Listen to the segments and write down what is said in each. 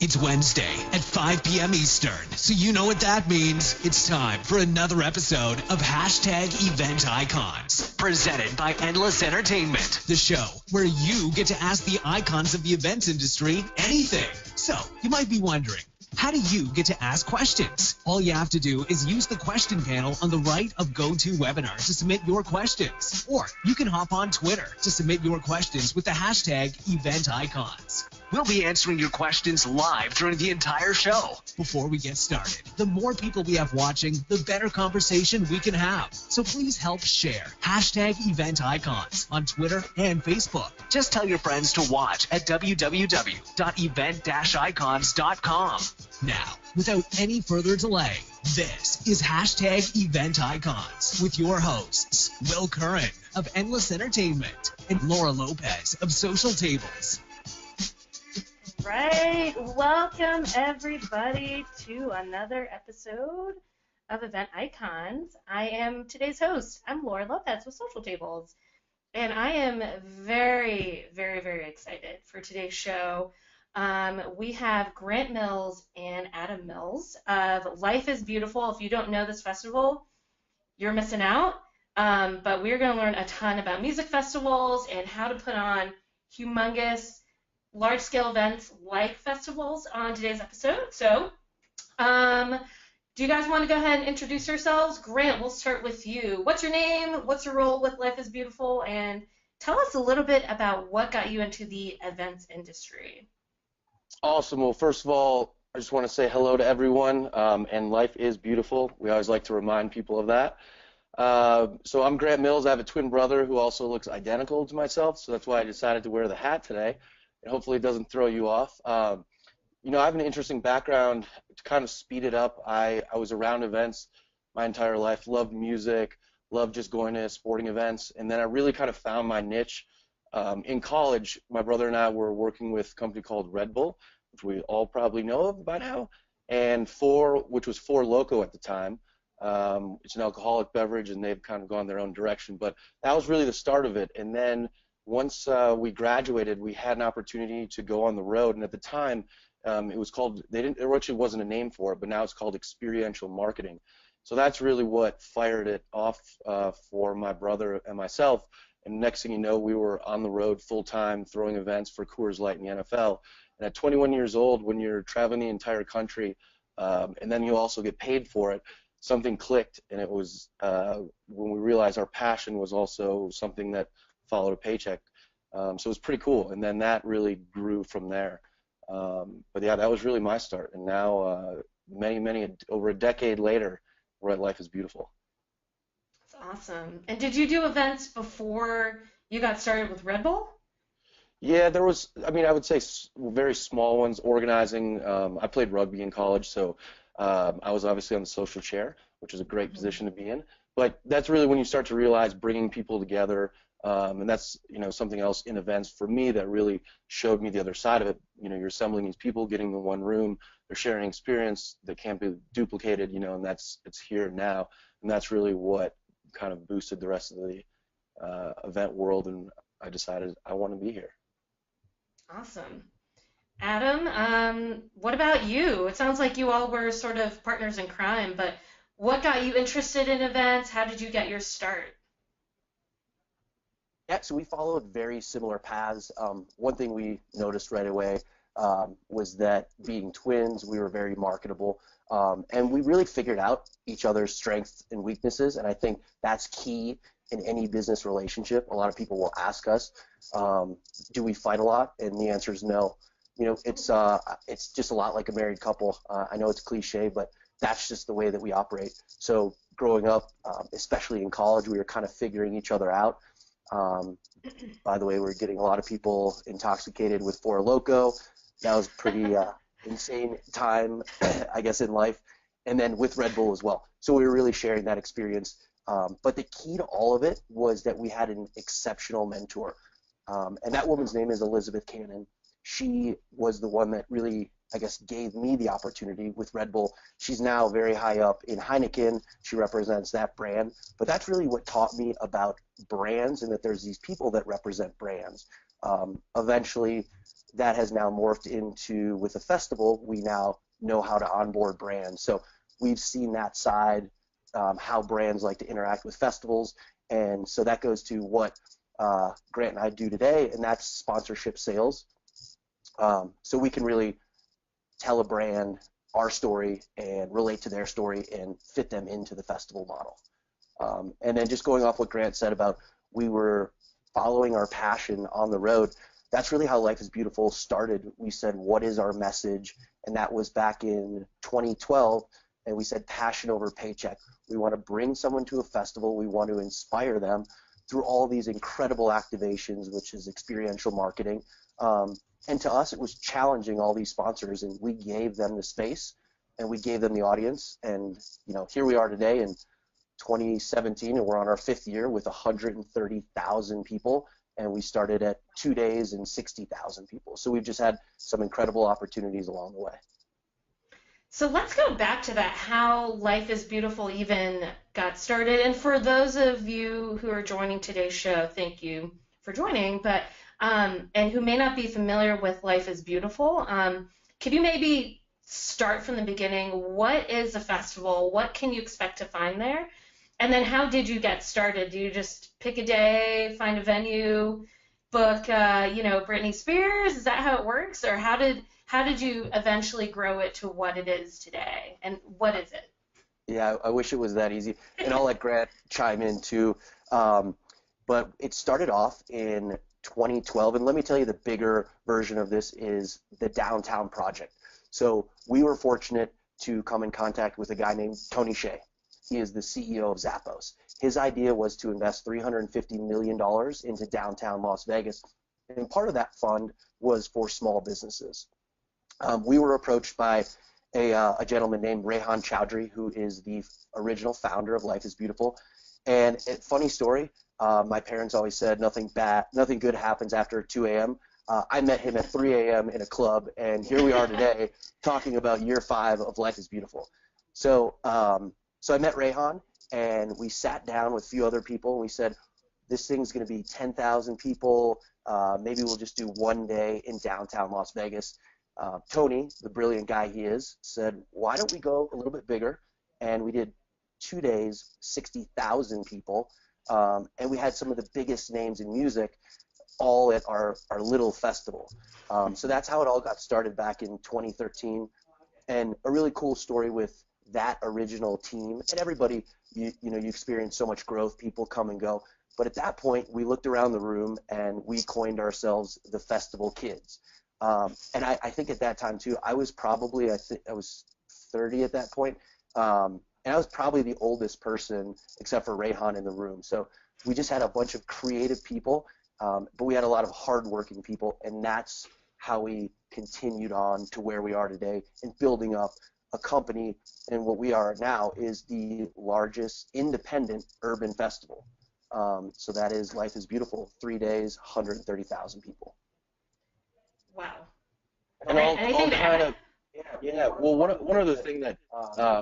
It's Wednesday at 5 p.m. Eastern, so you know what that means. It's time for another episode of #Event Icons, presented by Endless Entertainment, the show where you get to ask the icons of the events industry anything. So, you might be wondering, how do you get to ask questions? All you have to do is use the question panel on the right of GoToWebinar to submit your questions. Or you can hop on Twitter to submit your questions with the #EventIcons. We'll be answering your questions live during the entire show. Before we get started, the more people we have watching, the better conversation we can have. So please help share #EventIcons on Twitter and Facebook. Just tell your friends to watch at www.event-icons.com. Now, without any further delay, this is #EventIcons with your hosts, Will Curran of Endless Entertainment and Laura Lopez of Social Tables. Right. Welcome, everybody, to another episode of Event Icons. I am today's host. I'm Laura Lopez with Social Tables, and I am very, very, very excited for today's show. We have Grant Mills and Adam Mills of Life is Beautiful. If you don't know this festival, you're missing out. But we're going to learn a ton about music festivals and how to put on humongous, large-scale events like festivals on today's episode. So, do you guys want to go ahead and introduce yourselves? Grant, we'll start with you. What's your name? What's your role with Life is Beautiful? And tell us a little bit about what got you into the events industry. Awesome. Well, first of all, I just want to say hello to everyone, and life is beautiful. We always like to remind people of that. So I'm Grant Mills. I have a twin brother who also looks identical to myself, so that's why I decided to wear the hat today, and hopefully it doesn't throw you off. You know, I have an interesting background. To kind of speed it up, I was around events my entire life, loved music, loved just going to sporting events, and then I really kind of found my niche. In college, my brother and I were working with a company called Red Bull, which we all probably know of by now, and which was Four Loko at the time. It's an alcoholic beverage, and they've kind of gone their own direction, but that was really the start of it. And then once we graduated, we had an opportunity to go on the road, and at the time, it was called, there actually wasn't a name for it, but now it's called experiential marketing. So that's really what fired it off for my brother and myself. And next thing you know, we were on the road full-time throwing events for Coors Light in the NFL. And at 21 years old, when you're traveling the entire country, and then you also get paid for it, something clicked, and it was when we realized our passion was also something that followed a paycheck. So it was pretty cool, and then that really grew from there. But yeah, that was really my start, and now over a decade later, we're at Life is Beautiful. Awesome. And did you do events before you got started with Red Bull? Yeah, there was, I mean, I would say very small ones, organizing. I played rugby in college, so I was obviously on the social chair, which is a great position to be in. But that's really when you start to realize bringing people together, and that's, you know, something else in events for me that really showed me the other side of it. You know, you're assembling these people, getting them in one room, they're sharing experience that can't be duplicated, you know, and it's here now. And that's really what kind of boosted the rest of the event world, and I decided I want to be here. Awesome. Adam, what about you? It sounds like you all were sort of partners in crime, but what got you interested in events? How did you get your start? Yeah, so we followed very similar paths. One thing we noticed right away was that being twins, we were very marketable. And we really figured out each other's strengths and weaknesses, and I think that's key in any business relationship. A lot of people will ask us, do we fight a lot? And the answer is no. You know, it's just a lot like a married couple. I know it's cliche, but that's just the way that we operate. So growing up, especially in college, we were kind of figuring each other out. By the way, we're getting a lot of people intoxicated with Four Loko. That was pretty insane time, I guess, in life, and then with Red Bull as well. So we were really sharing that experience. But the key to all of it was that we had an exceptional mentor, and that woman's name is Elizabeth Cannon. She was the one that really, I guess, gave me the opportunity with Red Bull. She's now very high up in Heineken. She represents that brand. But that's really what taught me about brands, and that there's these people that represent brands. Eventually, that has now morphed into, with a festival, we now know how to onboard brands. So we've seen that side, how brands like to interact with festivals, and so that goes to what Grant and I do today, and that's sponsorship sales. So we can really tell a brand our story and relate to their story and fit them into the festival model. And then just going off what Grant said about we were following our passion on the road, that's really how Life is Beautiful started. We said, what is our message? And that was back in 2012, and we said passion over paycheck. We want to bring someone to a festival. We want to inspire them through all these incredible activations, which is experiential marketing. And to us, it was challenging all these sponsors, and we gave them the space, and we gave them the audience. And, you know, here we are today in 2017, and we're on our 5th year with 130,000 people, and we started at 2 days and 60,000 people. So we've just had some incredible opportunities along the way. So let's go back to that, how Life is Beautiful even got started. And for those of you who are joining today's show, thank you for joining, but and who may not be familiar with Life is Beautiful, could you maybe start from the beginning? What is a festival? What can you expect to find there? And then how did you get started? Do you just pick a day, find a venue, book, Britney Spears? Is that how it works? Or how did you eventually grow it to what it is today? And what is it? Yeah, I wish it was that easy. And I'll let Grant chime in too. But it started off in 2012. And let me tell you, the bigger version of this is the Downtown Project. So we were fortunate to come in contact with a guy named Tony Hsieh. He is the CEO of Zappos. His idea was to invest $350 million into downtown Las Vegas. And part of that fund was for small businesses. We were approached by a gentleman named Rehan Chowdhury, who is the original founder of Life is Beautiful. And funny story, my parents always said nothing good happens after 2 a.m. I met him at 3 a.m. in a club, and here we are today talking about year 5 of Life is Beautiful. So I met Rehan, and we sat down with a few other people, and we said, this thing's going to be 10,000 people. Maybe we'll just do 1 day in downtown Las Vegas. Tony, the brilliant guy he is, said, why don't we go a little bit bigger? And we did 2 days, 60,000 people, and we had some of the biggest names in music all at our little festival. So that's how it all got started back in 2013. And a really cool story with that original team, and everybody, you experience so much growth, people come and go. But at that point, we looked around the room and we coined ourselves the Festival Kids. And I think at that time too, I was probably, I was 30 at that point. And I was probably the oldest person except for Rehan in the room. So we just had a bunch of creative people, but we had a lot of hardworking people, and that's how we continued on to where we are today and building up a company. And what we are now is the largest independent urban festival. So that is Life is Beautiful, 3 days, 130,000 people. Wow. And all kind of, yeah. Well, one other thing that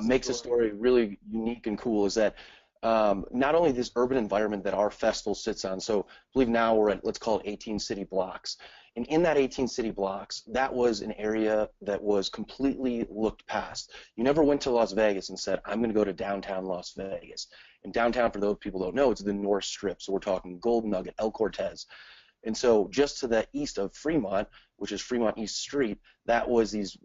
makes a story really unique and cool is that not only this urban environment that our festival sits on, so I believe now we're at, let's call it 18 city blocks. And in that 18 city blocks, that was an area that was completely looked past. You never went to Las Vegas and said, I'm going to go to downtown Las Vegas. And downtown, for those people who don't know, it's the North Strip. So we're talking Golden Nugget, El Cortez. And so just to the east of Fremont, which is Fremont East Street, that was these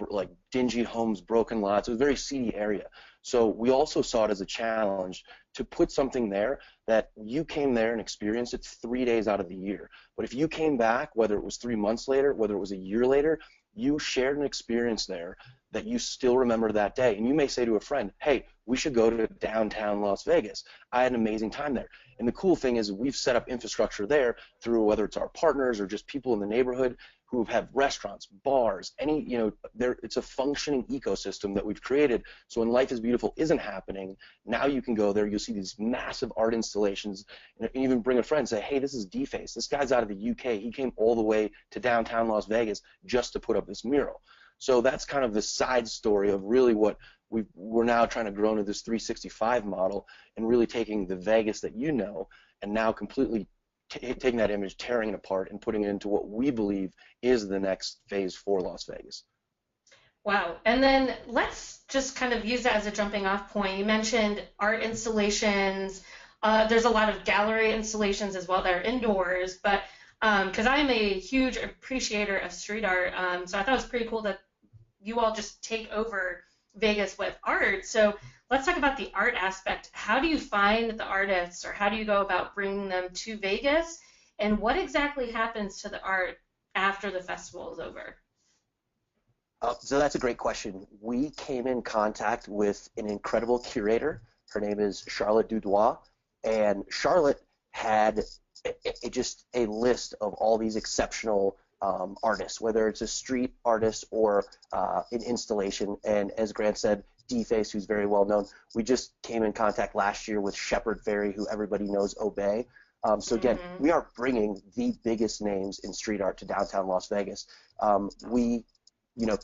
like dingy homes, broken lots. It was a very seedy area. So we also saw it as a challenge to put something there that you came there and experienced it 3 days out of the year. But if you came back, whether it was 3 months later, whether it was a year later, you shared an experience there that you still remember that day. And you may say to a friend, hey, we should go to downtown Las Vegas. I had an amazing time there. And the cool thing is we've set up infrastructure there through whether it's our partners or just people in the neighborhood who have restaurants, bars, it's a functioning ecosystem that we've created. So when Life is Beautiful isn't happening, now you can go there, you'll see these massive art installations, and even bring a friend and say, hey, this is D-Face. This guy's out of the UK. He came all the way to downtown Las Vegas just to put up this mural. So that's kind of the side story of really what we're now trying to grow into this 365 model and really taking the Vegas that you know and now completely taking that image, tearing it apart, and putting it into what we believe is the next phase for Las Vegas. Wow. And then let's just kind of use that as a jumping off point. You mentioned art installations. There's a lot of gallery installations as well that are indoors, but because I'm a huge appreciator of street art, so I thought it was pretty cool that you all just take over Vegas with art. So let's talk about the art aspect. How do you find the artists, or how do you go about bringing them to Vegas? And what exactly happens to the art after the festival is over? So that's a great question. We came in contact with an incredible curator. Her name is Charlotte Dudois, and Charlotte had just a list of all these exceptional artists, whether it's a street artist or an installation. And as Grant said, D-Face, who's very well known. We just came in contact last year with Shepard Fairey, who everybody knows, Obey. So again, we are bringing the biggest names in street art to downtown Las Vegas. We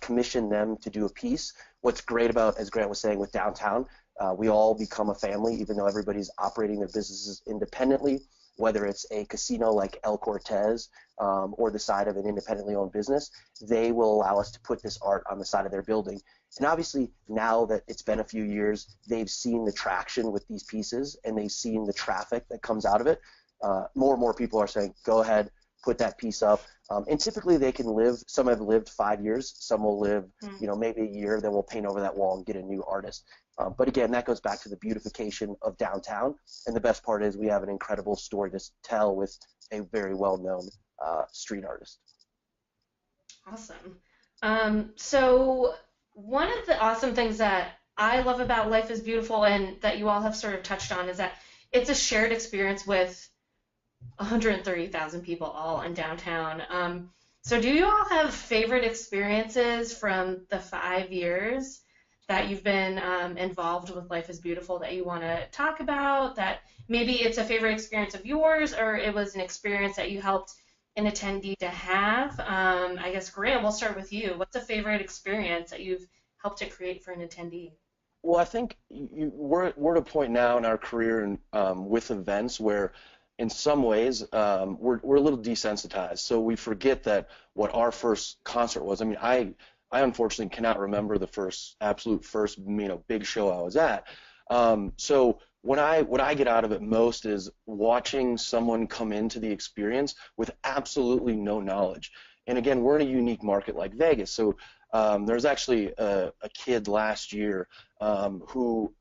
commission them to do a piece. What's great about, as Grant was saying, with downtown, we all become a family, even though everybody's operating their businesses independently, whether it's a casino like El Cortez or the side of an independently owned business. They will allow us to put this art on the side of their building. And obviously, now that it's been a few years, they've seen the traction with these pieces, and they've seen the traffic that comes out of it. More and more people are saying, go ahead, put that piece up. And typically they can live, some have lived 5 years, some will live, maybe a year, then we'll paint over that wall and get a new artist. But again, that goes back to the beautification of downtown. And the best part is we have an incredible story to tell with a very well-known street artist. Awesome. So one of the awesome things that I love about Life is Beautiful, and that you all have sort of touched on, is that it's a shared experience with 130,000 people all in downtown. So do you all have favorite experiences from the 5 years that you've been involved with Life is Beautiful that you want to talk about? That maybe it's a favorite experience of yours, or it was an experience that you helped an attendee to have? I guess, Grant, we'll start with you. What's a favorite experience that you've helped to create for an attendee? Well, I think we're at a point now in our career with events where in some ways, we're a little desensitized. So we forget that what our first concert was. I mean, I unfortunately cannot remember the absolute first, big show I was at. So what I get out of it most is watching someone come into the experience with absolutely no knowledge. And again, we're in a unique market like Vegas. So there's actually a kid last year who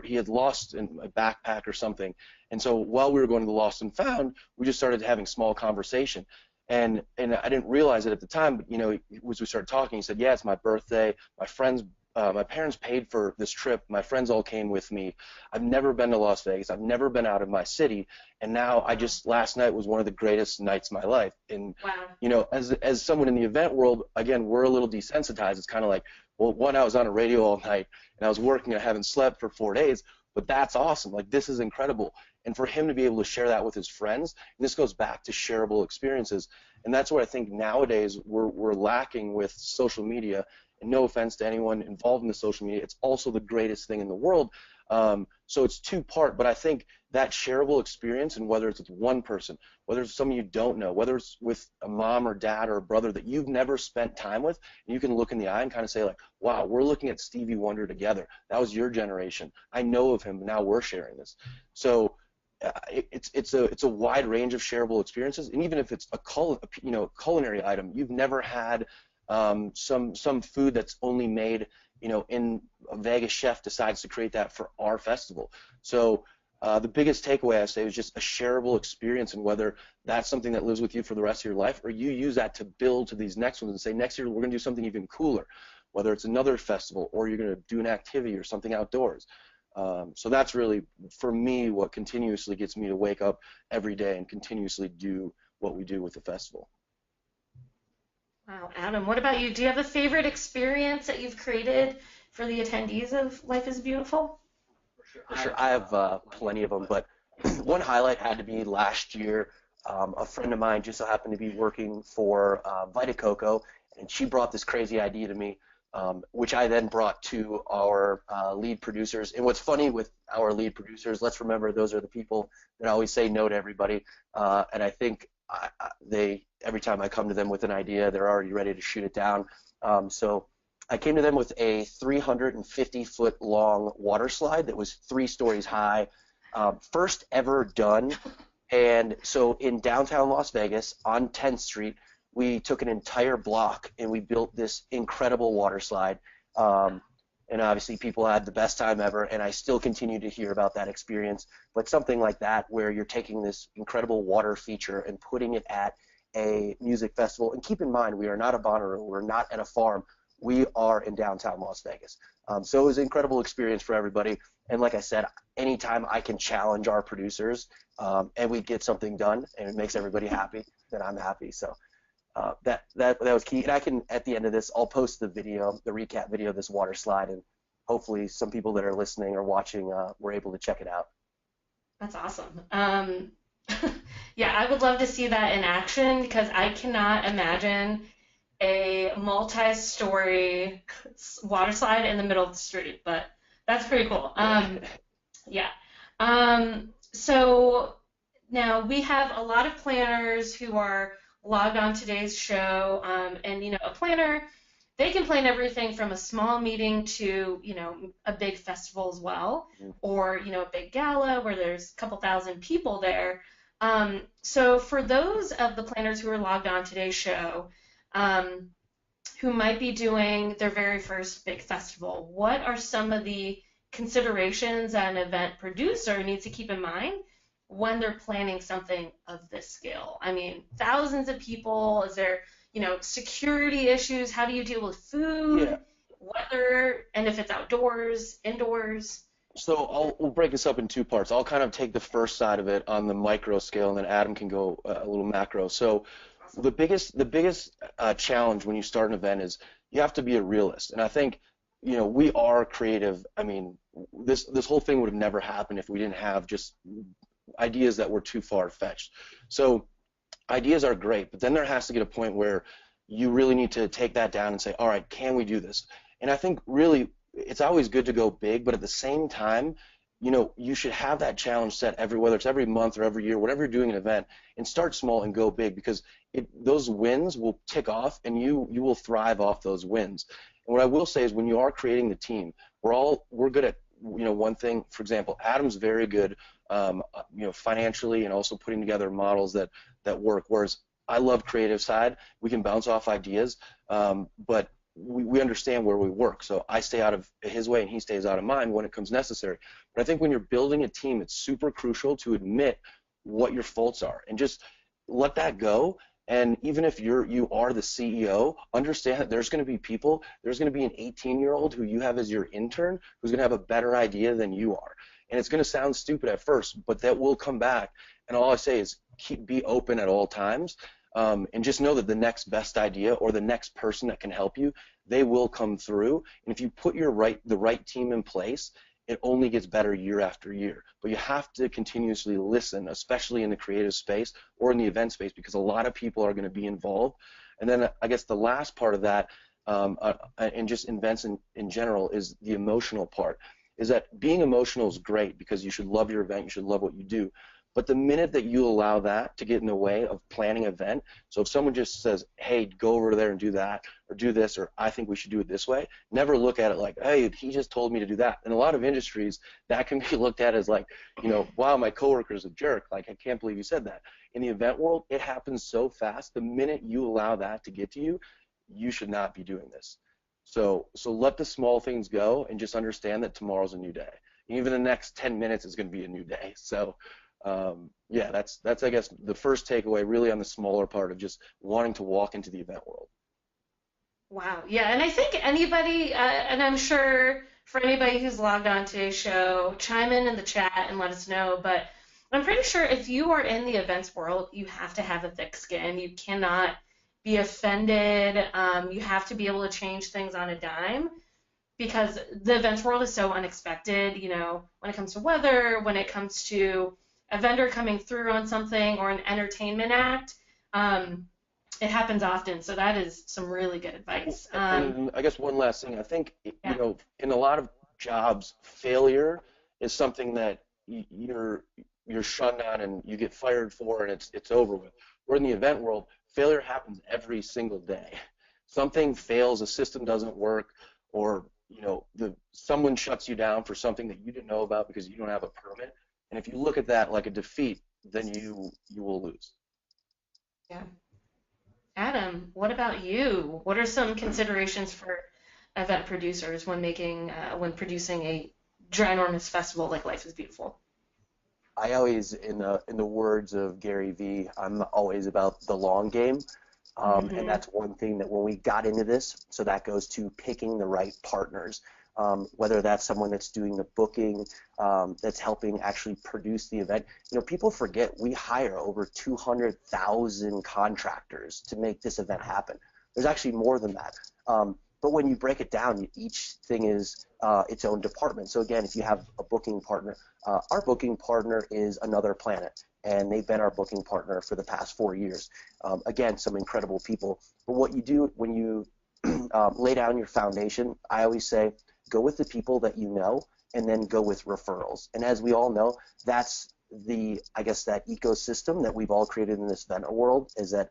he had lost in a backpack or something. And so while we were going to the Lost and Found, we just started having small conversation. And I didn't realize it at the time, but as we started talking, he said, yeah, it's my birthday. My parents paid for this trip. My friends all came with me. I've never been to Las Vegas. I've never been out of my city. And now last night was one of the greatest nights of my life. And, wow. As someone in the event world, again, we're a little desensitized. It's kind of like, well, one, I was on a radio all night and I was working and I haven't slept for 4 days, but that's awesome. Like, this is incredible. And for him to be able to share that with his friends, and this goes back to shareable experiences. And that's what I think nowadays we're lacking with social media. And no offense to anyone involved in the social media, it's also the greatest thing in the world. So it's two-part, but I think that shareable experience, and whether it's with one person, whether it's someone you don't know, whether it's with a mom or dad or a brother that you've never spent time with, and you can look in the eye and kind of say, like, wow, we're looking at Stevie Wonder together. That was your generation. I know of him, but now we're sharing this. So it's a wide range of shareable experiences, and even if it's a culinary item, you've never had some food that's only made, in a Vegas chef decides to create that for our festival. So the biggest takeaway I say is just a shareable experience, and whether that's something that lives with you for the rest of your life, or you use that to build to these next ones and say, next year we're going to do something even cooler, whether it's another festival or you're going to do an activity or something outdoors. So that's really, for me, what continuously gets me to wake up every day and continuously do what we do with the festival. Wow, Adam, what about you? Do you have a favorite experience that you've created for the attendees of Life is Beautiful? For sure. I have plenty of them, but one highlight had to be last year. A friend of mine just so happened to be working for Vita Coco, and she brought this crazy idea to me. which I then brought to our lead producers. And what's funny with our lead producers, let's remember those are the people that always say no to everybody. And I think they, every time I come to them with an idea, they're already ready to shoot it down. So I came to them with a 350-foot long water slide that was 3 stories high, first ever done. And so in downtown Las Vegas on 10th Street, we took an entire block and we built this incredible water slide. And obviously people had the best time ever, and I still continue to hear about that experience. But something like that where you're taking this incredible water feature and putting it at a music festival. And keep in mind, we are not a Bonnaroo, we're not at a farm. We are in downtown Las Vegas. So it was an incredible experience for everybody. And like I said, anytime I can challenge our producers and we get something done and it makes everybody happy, then I'm happy. So that was key. And I can, at the end of this, I'll post the video, the recap video of this water slide, and hopefully some people that are listening or watching were able to check it out. That's awesome. Yeah, I would love to see that in action because I cannot imagine a multi-story water slide in the middle of the street, but that's pretty cool. Yeah. So now we have a lot of planners who are logged on today's show, and you know, a planner, they can plan everything from a small meeting to, you know, a big festival as well, or, you know, a big gala where there's a couple thousand people there. So for those of the planners who are logged on today's show, who might be doing their very first big festival, what are some of the considerations that an event producer needs to keep in mind when they're planning something of this scale? I mean, thousands of people, is there, you know, security issues? How do you deal with food, weather, and if it's outdoors, indoors? So we'll break this up in 2 parts. I'll kind of take the first side of it on the micro scale, and then Adam can go a little macro. So the biggest challenge when you start an event is you have to be a realist. And I think, you know, we are creative. I mean, this whole thing would have never happened if we didn't have just ideas that were too far-fetched. So ideas are great, but then there has to get a point where you really need to take that down and say, all right, can we do this? And I think really it's always good to go big, but at the same time, you know, you should have that challenge set whether it's every month or every year, whenever you're doing an event, and start small and go big, because those wins will tick off and you will thrive off those wins. And what I will say is when you are creating the team, we're good at, you know, one thing. For example, Adam's very good, you know, financially and also putting together models that work, whereas I love creative side. We can bounce off ideas, but we understand where we work. So I stay out of his way and he stays out of mine when it comes necessary. But I think when you're building a team, it's super crucial to admit what your faults are and just let that go. And even if you are the CEO, understand that there's going to be people, there's going to be an 18-year-old who you have as your intern who's going to have a better idea than you are. And it's going to sound stupid at first, but that will come back. And all I say is be open at all times. And just know that the next best idea or the next person that can help you, they will come through. And if you put the right team in place, it only gets better year after year. But you have to continuously listen, especially in the creative space or in the event space, because a lot of people are going to be involved. And then I guess the last part of that, and just events in general, is the emotional part. Is that being emotional is great because you should love your event, you should love what you do. But the minute that you allow that to get in the way of planning an event, so if someone just says, hey, go over there and do that, or do this, or I think we should do it this way, never look at it like, hey, he just told me to do that. In a lot of industries, that can be looked at as like, you know, wow, my coworker's a jerk. Like, I can't believe you said that. In the event world, it happens so fast. The minute you allow that to get to you, you should not be doing this. So let the small things go and just understand that tomorrow's a new day. Even the next 10 minutes is going to be a new day. So yeah, that's I guess the first takeaway, really on the smaller part of just wanting to walk into the event world. Wow, yeah, and I think anybody, and I'm sure for anybody who's logged on to today's show, chime in the chat and let us know, but I'm pretty sure if you are in the events world, you have to have a thick skin. You cannot be offended. You have to be able to change things on a dime, because the events world is so unexpected, you know, when it comes to weather, when it comes to a vendor coming through on something or an entertainment act. it happens often. So that is some really good advice. And I guess one last thing, I think, Yeah. in a lot of jobs, failure is something that you're shunned on and you get fired for, and it's over with. Where in the event world, failure happens every single day. Something fails, a system doesn't work, or someone shuts you down for something that you didn't know about because you don't have a permit. And if you look at that like a defeat, then you will lose. Yeah. Adam, what about you? What are some considerations for event producers when producing a ginormous festival like Life is Beautiful? I always, in the words of Gary Vee, I'm always about the long game. And that's one thing that when we got into this, so that goes to picking the right partners, whether that's someone that's doing the booking, that's helping actually produce the event. People forget we hire over 200,000 contractors to make this event happen. There's actually more than that. But when you break it down, each thing is its own department. So again, if you have a booking partner, our booking partner is Another Planet, and they've been our booking partner for the past 4 years. Again, some incredible people. But what you do when you lay down your foundation, I always say, go with the people that you know, and then go with referrals. And as we all know, that's that ecosystem that we've all created in this event world, is that,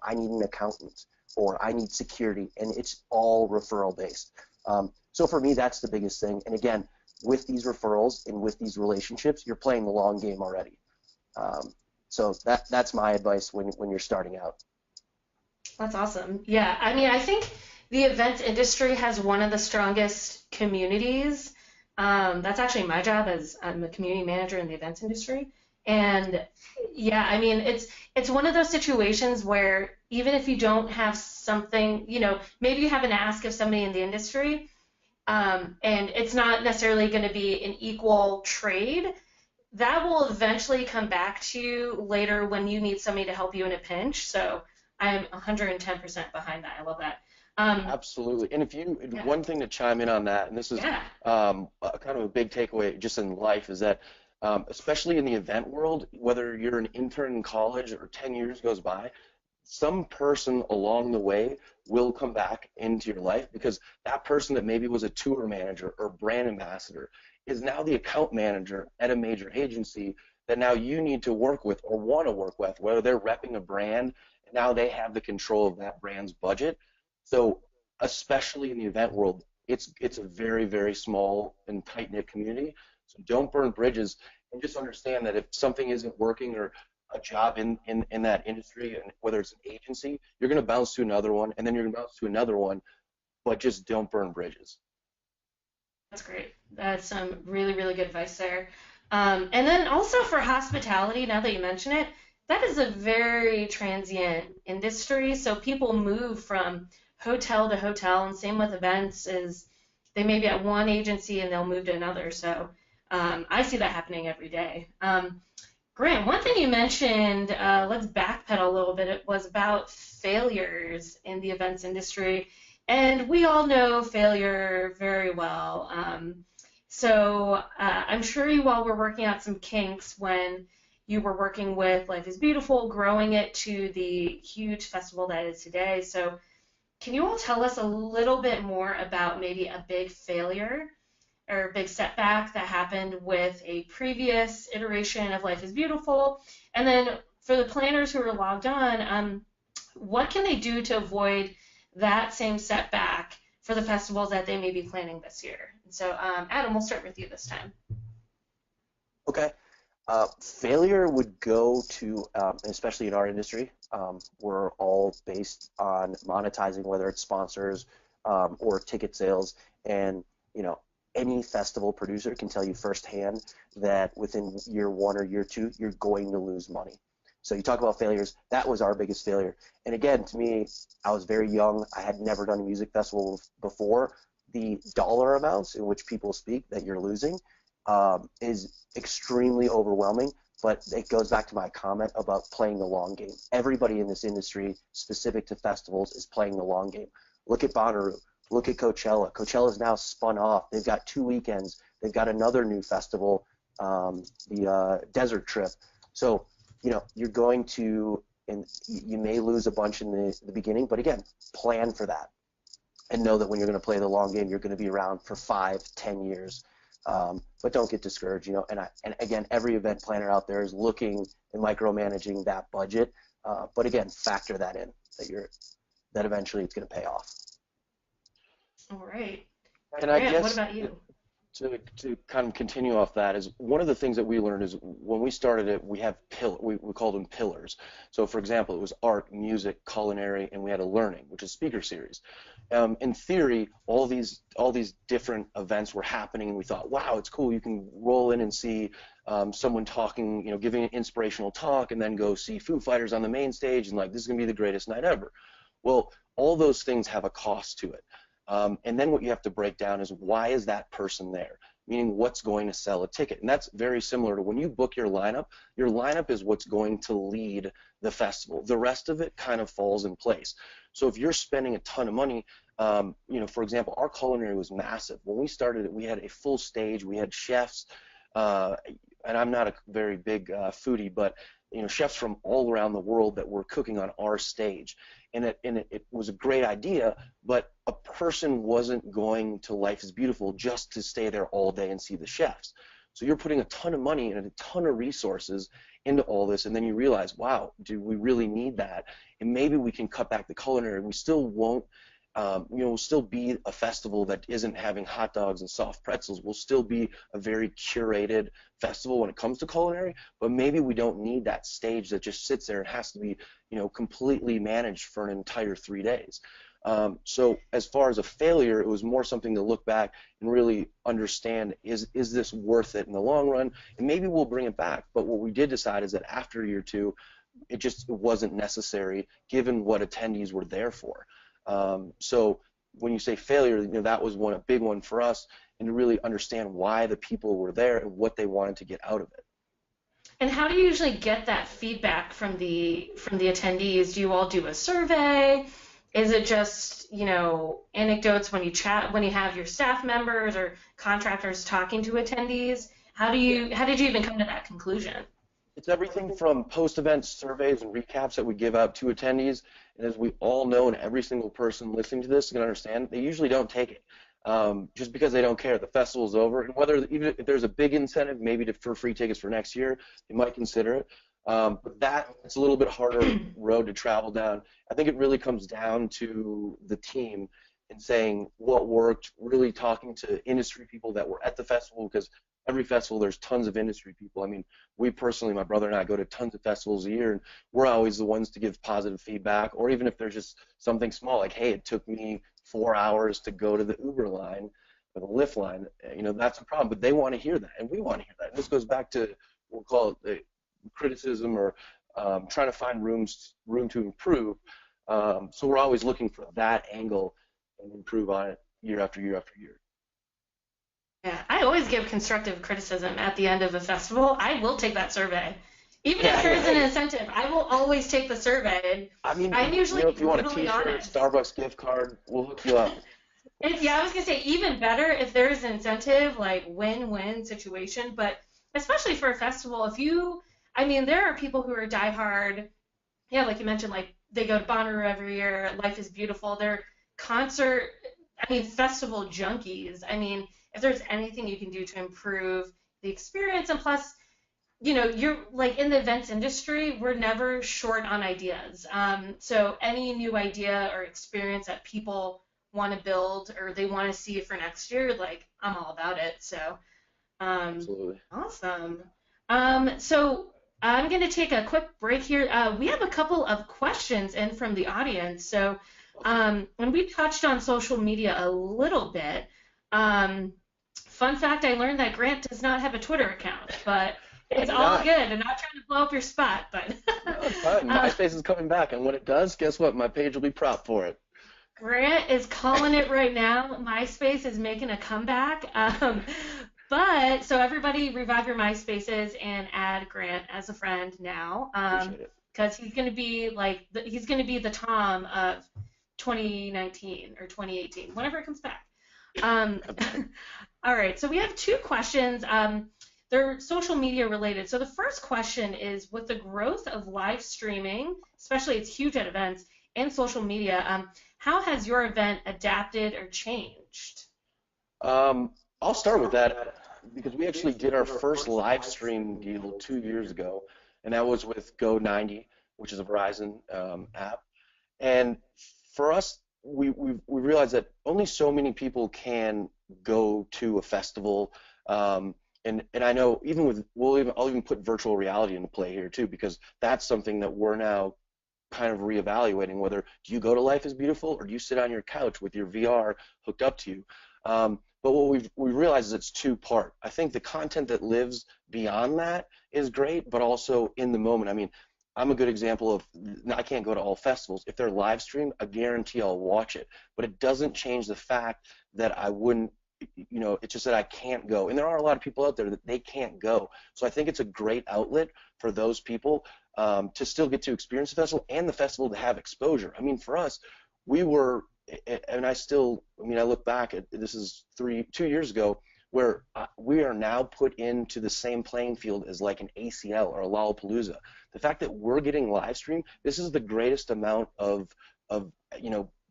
I need an accountant, or I need security, and it's all referral based. So for me, that's the biggest thing. And again, with these referrals and with these relationships, you're playing the long game already. So that's my advice when you're starting out. That's awesome. Yeah, I mean, I think the events industry has one of the strongest communities. That's actually my job, as I'm a community manager in the events industry. And yeah, I mean, it's one of those situations where even if you don't have something, maybe you have an ask of somebody in the industry, and it's not necessarily going to be an equal trade, that will eventually come back to you later when you need somebody to help you in a pinch. So I'm 110% behind that. I love that. Absolutely. And one thing to chime in on that, and this is kind of a big takeaway just in life, is that especially in the event world, whether you're an intern in college or 10 years goes by, some person along the way will come back into your life, because that person that maybe was a tour manager or brand ambassador is now the account manager at a major agency that now you need to work with or want to work with, whether they're repping a brand, and now they have the control of that brand's budget. So especially in the event world, it's a very, very small and tight-knit community. So don't burn bridges, and just understand that if something isn't working, or a job in that industry, and whether it's an agency, you're going to bounce to another one, and then you're going to bounce to another one, but just don't burn bridges. That's great. That's some really, really good advice there. And then also for hospitality, now that you mention it, that is a very transient industry. So people move from hotel to hotel, and same with events, is they may be at one agency and they'll move to another. So I see that happening every day. Grant, one thing you mentioned, let's backpedal a little bit, it was about failures in the events industry. And we all know failure very well. So I'm sure you all were working out some kinks when you were working with Life is Beautiful, growing it to the huge festival that it is today. So can you all tell us a little bit more about maybe a big failure or a big setback that happened with a previous iteration of Life is Beautiful? And then for the planners who are logged on, what can they do to avoid that same setback for the festivals that they may be planning this year? And so Adam, we'll start with you this time. Okay. Failure would go to, especially in our industry, we're all based on monetizing, whether it's sponsors or ticket sales. And, any festival producer can tell you firsthand that within year one or year two, you're going to lose money. So you talk about failures, that was our biggest failure. And again, to me, I was very young. I had never done a music festival before. The dollar amounts in which people speak that you're losing is extremely overwhelming, but it goes back to my comment about playing the long game. Everybody in this industry, specific to festivals, is playing the long game. Look at Bonnaroo. Look at Coachella. Coachella's now spun off. They've got 2 weekends. They've got another new festival, the Desert Trip. So, you're going to and you may lose a bunch in the beginning, but again, plan for that and know that when you're going to play the long game, you're going to be around for 5-10 years. But don't get discouraged, you know. And again, every event planner out there is looking and micromanaging that budget. But again, factor that in, that eventually it's going to pay off. All right. And I guess what about you? to kind of continue off that is one of the things that we learned is when we started it, we have we called them pillars. So for example, it was art, music, culinary, and we had a learning, which is speaker series. In theory, all these different events were happening, and we thought, wow, it's cool. You can roll in and see someone talking, you know, giving an inspirational talk, and then go see Foo Fighters on the main stage, and like, this is gonna be the greatest night ever. Well, all those things have a cost to it. And then what you have to break down is, why is that person there? Meaning, what's going to sell a ticket? And that's very similar to when you book your lineup. Your lineup is what's going to lead the festival. The rest of it kind of falls in place. So if you're spending a ton of money, you know, for example, our culinary was massive. When we started it, we had a full stage. We had chefs, and I'm not a very big foodie, but you know, chefs from all around the world that were cooking on our stage. And it was a great idea, but a person wasn't going to Life is Beautiful just to stay there all day and see the chefs. So you're putting a ton of money and a ton of resources into all this, and then you realize, wow, do we really need that? And maybe we can cut back the culinary. We still won't, you know, we'll still be a festival that isn't having hot dogs and soft pretzels. We'll still be a very curated festival when it comes to culinary, but maybe we don't need that stage that just sits there and has to be, you know, completely managed for an entire 3 days. So as far as a failure, it was more something to look back and really understand, is this worth it in the long run? And maybe we'll bring it back. But what we did decide is that after year 2, it wasn't necessary given what attendees were there for. So when you say failure, you know, that was a big one for us, and to really understand why the people were there and what they wanted to get out of it. And how do you usually get that feedback from the attendees? Do you all do a survey? Is it just, you know, anecdotes when you have your staff members or contractors talking to attendees? How did you even come to that conclusion? It's everything from post-event surveys and recaps that we give out to attendees. And as we all know, and every single person listening to this can understand, they usually don't take it just because they don't care. The festival's over. And even if there's a big incentive, maybe for free tickets for next year, they might consider it. But it's a little bit harder road to travel down. I think it really comes down to the team and saying what worked, really talking to industry people that were at the festival, because every festival there's tons of industry people. I mean, we personally, my brother and I, go to tons of festivals a year, and we're always the ones to give positive feedback, or even if there's just something small, like, hey, it took me 4 hours to go to the Uber line or the Lyft line, you know, that's a problem. But they want to hear that, and we want to hear that. And this goes back to, we'll call it criticism, or trying to find room to improve. So we're always looking for that angle and improve on it year after year after year. Yeah, I always give constructive criticism at the end of a festival. I will take that survey. Even if there is an incentive, I will always take the survey. And I mean, I'm usually, you know, if you want a brutally T-shirt, honest. Starbucks gift card, we'll hook you up. Yeah, I was going to say, even better if there's an incentive, like win-win situation. But especially for a festival, there are people who are diehard, yeah, like you mentioned, like they go to Bonnaroo every year, Life is Beautiful. They're festival junkies. I mean, if there's anything you can do to improve the experience, and plus, you know, you're like in the events industry, we're never short on ideas. So any new idea or experience that people want to build or they want to see for next year, like, I'm all about it. So, Absolutely. Awesome. So I'm going to take a quick break here. We have a couple of questions in from the audience. So, and we touched on social media a little bit. Fun fact, I learned that Grant does not have a Twitter account, but it's all good. I'm not trying to blow up your spot, but No, it's fine. MySpace is coming back, and when it does, guess what? My page will be propped for it. Grant is calling it right now. MySpace is making a comeback. But so everybody, revive your MySpaces and add Grant as a friend now, because he's going to be the Tom of 2019 or 2018, whenever it comes back. All right, so we have two questions. they're social media related. So the first question is, with the growth of live streaming, especially it's huge at events, and social media, how has your event adapted or changed? I'll start with that because we actually did our first live stream deal 2 years ago, and that was with Go90, which is a Verizon app. And for us, we realized that only so many people can go to a festival. And I know even with I'll even put virtual reality into play here too, because that's something that we're now kind of reevaluating. Whether do you go to Life is Beautiful or do you sit on your couch with your VR hooked up to you? But what we realize is it's two-part. I think the content that lives beyond that is great, but also in the moment. I mean, I'm a good example of, I can't go to all festivals. If they're live streamed, I guarantee I'll watch it. But it doesn't change the fact that I wouldn't, it's just that I can't go. And there are a lot of people out there that they can't go. So I think it's a great outlet for those people to still get to experience the festival and the festival to have exposure. I mean, for us, we were, and I look back at, this is 2 years ago, where we are now put into the same playing field as like an ACL or a Lollapalooza. The fact that we're getting live stream, this is the greatest amount of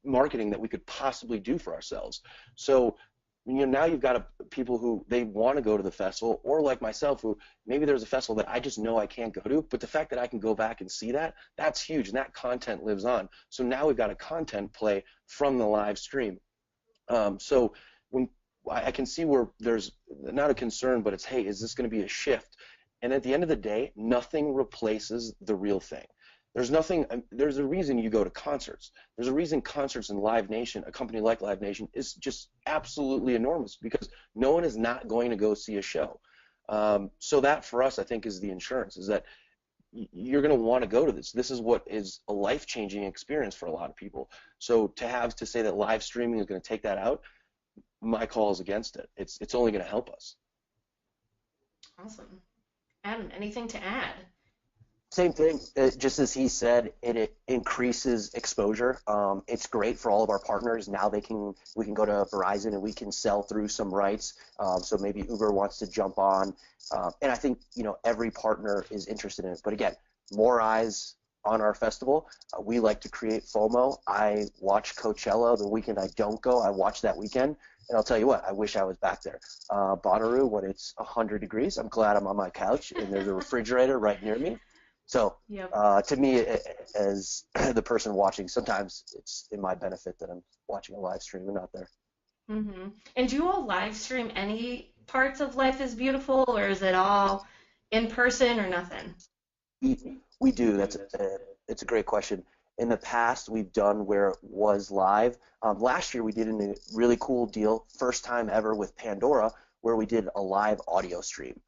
marketing that we could possibly do for ourselves. So now you've got people who they want to go to the festival, or like myself, who maybe there's a festival that I just know I can't go to, but the fact that I can go back and see that, that's huge, and that content lives on. So now we've got a content play from the live stream. So when I can see where there's not a concern, but it's, hey, is this going to be a shift? And at the end of the day, nothing replaces the real thing. There's a reason you go to concerts. There's a reason concerts in Live Nation, a company like Live Nation, is just absolutely enormous, because no one is not going to go see a show. So that for us, I think, is the insurance, is that you're going to want to go to this. This is what is a life-changing experience for a lot of people. So to say that live streaming is going to take that out, my call is against it. It's only going to help us. Awesome. Adam, anything to add? Same thing. Just as he said, it increases exposure. It's great for all of our partners. Now we can go to Verizon and we can sell through some rights. So maybe Uber wants to jump on, and I think every partner is interested in it. But again, more eyes on our festival. We like to create FOMO. I watch Coachella the weekend I don't go. I watch that weekend, and I'll tell you what, I wish I was back there. Bonnaroo, when it's 100 degrees, I'm glad I'm on my couch and there's a refrigerator right near me. So Yep. To me, as the person watching, sometimes it's in my benefit that I'm watching a live stream and not there. Mm-hmm. And do you all live stream any parts of Life is Beautiful, or is it all in person or nothing? We do. It's a great question. In the past, we've done where it was live. Last year, we did a really cool deal, first time ever with Pandora, where we did a live audio stream.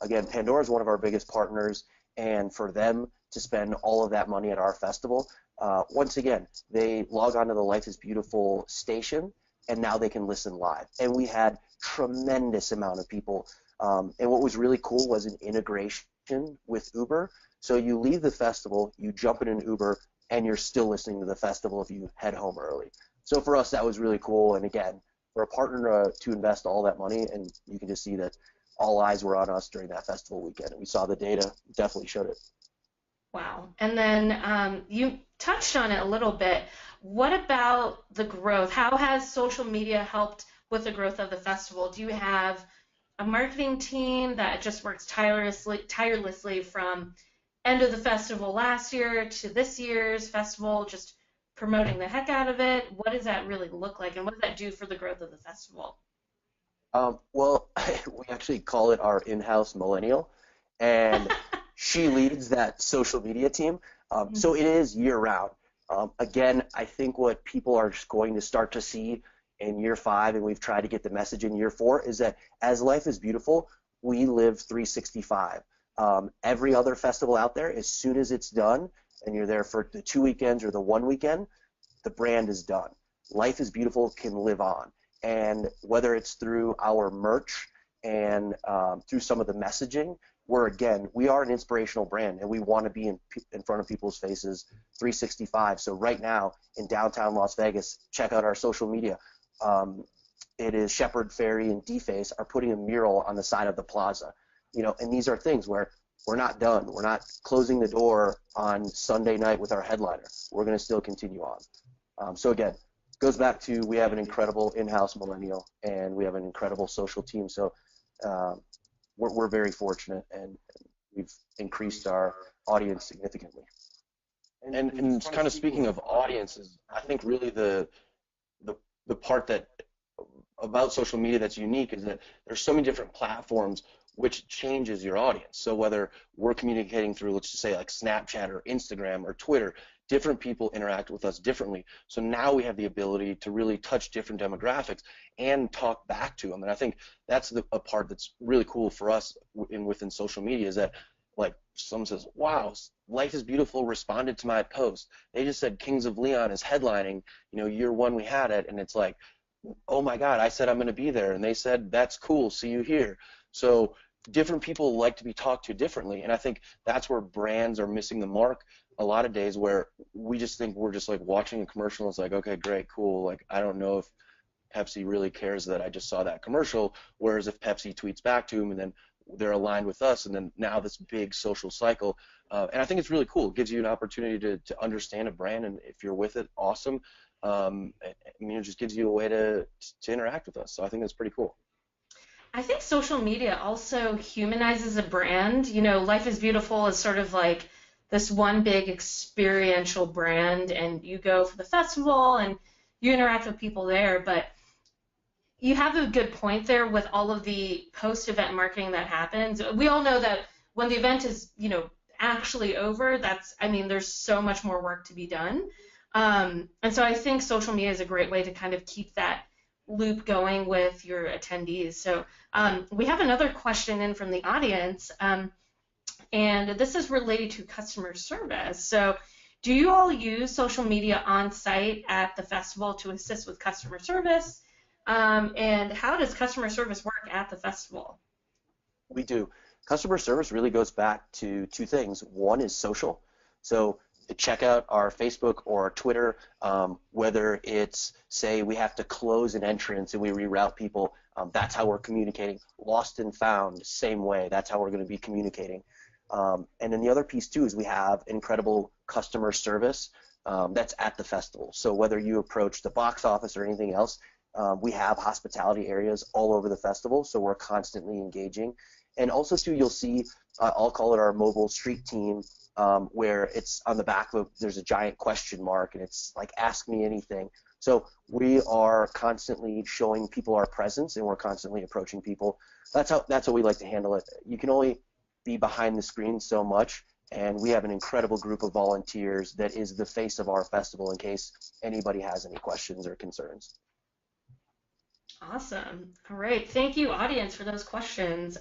Again, Pandora is one of our biggest partners, and for them to spend all of that money at our festival, once again, they log on to the Life is Beautiful station, and now they can listen live. And we had tremendous amount of people. And what was really cool was an integration with Uber. So you leave the festival, you jump in an Uber, and you're still listening to the festival if you head home early. So for us, that was really cool. And again, for a partner to invest all that money, and you can just see that all eyes were on us during that festival weekend. And we saw the data, definitely showed it. Wow. And then you touched on it a little bit. What about the growth? How has social media helped with the growth of the festival? Do you have a marketing team that just works tirelessly from end of the festival last year to this year's festival, just promoting the heck out of it? What does that really look like, and what does that do for the growth of the festival? Well, we actually call it our in-house millennial, and she leads that social media team. So it is year-round. Again, I think what people are just going to start to see in year 5, and we've tried to get the message in year 4, is that as Life is Beautiful, we live 365. Every other festival out there, as soon as it's done, and you're there for the 2 weekends or the 1 weekend, the brand is done. Life is Beautiful can live on. And whether it's through our merch and through some of the messaging, we are an inspirational brand, and we want to be in front of people's faces 365. So right now in downtown Las Vegas, check out our social media. It is Shepherd, Ferry, and Deface are putting a mural on the side of the plaza. And these are things where we're not done. We're not closing the door on Sunday night with our headliner. We're going to still continue on. So again, goes back to we have an incredible in-house millennial, and we have an incredible social team. So we're very fortunate, and we've increased our audience significantly. And kind of speaking of audiences, I think really the part that about social media that's unique is that there's so many different platforms which changes your audience. So whether we're communicating through, let's just say like Snapchat or Instagram or Twitter, different people interact with us differently. So now we have the ability to really touch different demographics and talk back to them. And I think that's a part that's really cool for us within social media, is that like someone says, wow, Life is Beautiful responded to my post. They just said Kings of Leon is headlining, year one we had it, and it's like, oh my God, I said I'm going to be there, and they said, that's cool, see you here. So different people like to be talked to differently, and I think that's where brands are missing the mark a lot of days, where we just think we're just like watching a commercial, and it's like, okay, great, cool, like I don't know if Pepsi really cares that I just saw that commercial, whereas if Pepsi tweets back to them and then they're aligned with us, and then now this big social cycle, and I think it's really cool. It gives you an opportunity to understand a brand, and if you're with it, awesome. It just gives you a way to interact with us, so I think that's pretty cool. I think social media also humanizes a brand. Life is Beautiful is sort of like this one big experiential brand, and you go for the festival and you interact with people there, but you have a good point there with all of the post-event marketing that happens. We all know that when the event is, actually over, there's so much more work to be done. And so I think social media is a great way to kind of keep that loop going with your attendees. So we have another question in from the audience, and this is related to customer service. So do you all use social media on site at the festival to assist with customer service? And how does customer service work at the festival? We do. Customer service really goes back to two things. One is social. So check out our Facebook or our Twitter, whether it's, say, we have to close an entrance and we reroute people, that's how we're communicating. Lost and found, same way, that's how we're going to be communicating. And then the other piece, too, is we have incredible customer service that's at the festival. So whether you approach the box office or anything else, we have hospitality areas all over the festival, so we're constantly engaging. And also, too, you'll see, I'll call it our mobile street team, where it's on the back of there's a giant question mark, and it's like, ask me anything. So we are constantly showing people our presence, and we're constantly approaching people. That's how we like to handle it. You can only be behind the screen so much, and we have an incredible group of volunteers that is the face of our festival in case anybody has any questions or concerns. Awesome. All right. Thank you, audience, for those questions.